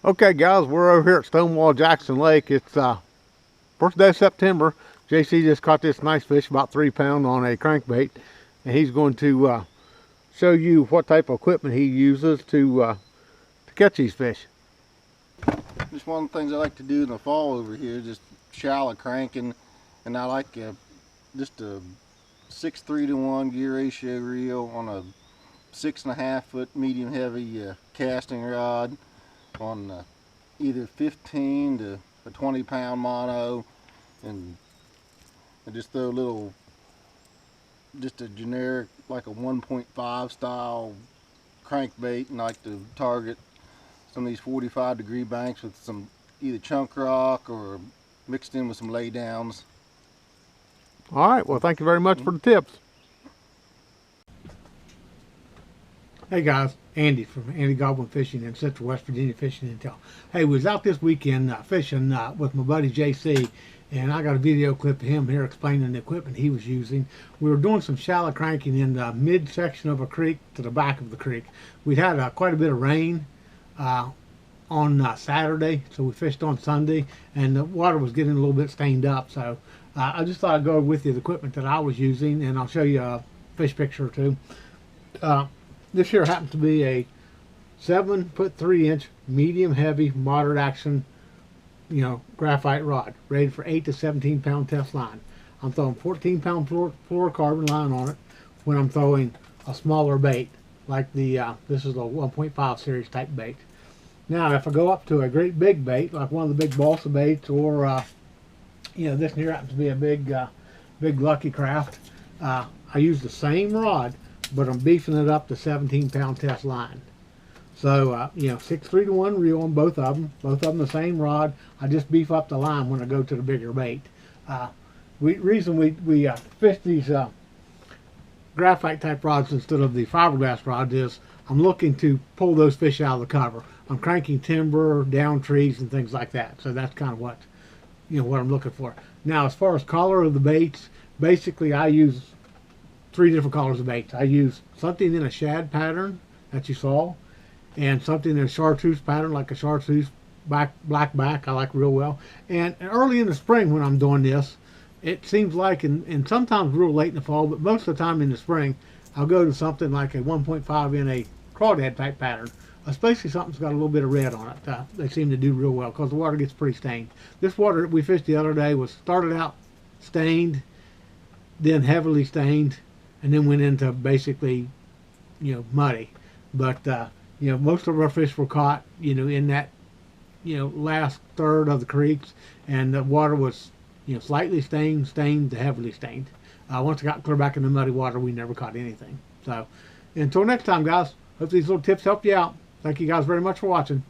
Okay guys, we're over here at Stonewall Jackson Lake. It's first day of September. JC just caught this nice fish, about 3 pound on a crankbait, and he's going to show you what type of equipment he uses to catch these fish. Just one of the things I like to do in the fall over here, just shallow cranking, and I like just a 6:3 to 1 gear ratio reel on a 6.5 foot medium heavy casting rod on either 15 to a 20 pound mono, and I just throw a little, just a generic like a 1.5 style crankbait, and I like to target some of these 45-degree banks with some either chunk rock or mixed in with some laydowns. All right, well, thank you very much for the tips. Hey guys, Andy from Andy Goblin Fishing in Central West Virginia Fishing Intel. Hey, we was out this weekend fishing with my buddy JC, and I got a video clip of him here explaining the equipment he was using. We were doing some shallow cranking in the midsection of a creek to the back of the creek. We'd had quite a bit of rain on Saturday, so we fished on Sunday, and the water was getting a little bit stained up, so I just thought I'd go with you the equipment that I was using, and I'll show you a fish picture or two. This here happens to be a 7'3" medium heavy moderate action, graphite rod, rated for 8 to 17 pound test line. I'm throwing 14 pound fluorocarbon line on it when I'm throwing a smaller bait like the this is a 1.5 series type bait. Now if I go up to a great big bait like one of the big balsa baits, or this here happens to be a big Lucky Craft, I use the same rod, but I'm beefing it up to 17 pound test line. So 6'3" to 1 reel on both of them the same rod. I just beef up the line when I go to the bigger bait. Reason we fish these graphite type rods instead of the fiberglass rods is I'm looking to pull those fish out of the cover. I'm cranking timber, down trees, and things like that. So that's kind of what what I'm looking for. Now, as far as color of the baits, basically I use 3 different colors of baits. I use something in a shad pattern that you saw, and something in a chartreuse pattern like a chartreuse black back I like real well. And early in the spring when I'm doing this, it seems like, and sometimes real late in the fall, but most of the time in the spring, I'll go to something like a 1.5 in a crawdad type pattern, especially something's got a little bit of red on it. They seem to do real well because the water gets pretty stained. This water that we fished the other day was started out stained, then heavily stained, and then went into basically muddy. But most of our fish were caught in that last third of the creeks, and the water was slightly stained to heavily stained. Once I got clear back in the muddy water, we never caught anything. So until next time guys, hope these little tips help you out. Thank you guys very much for watching.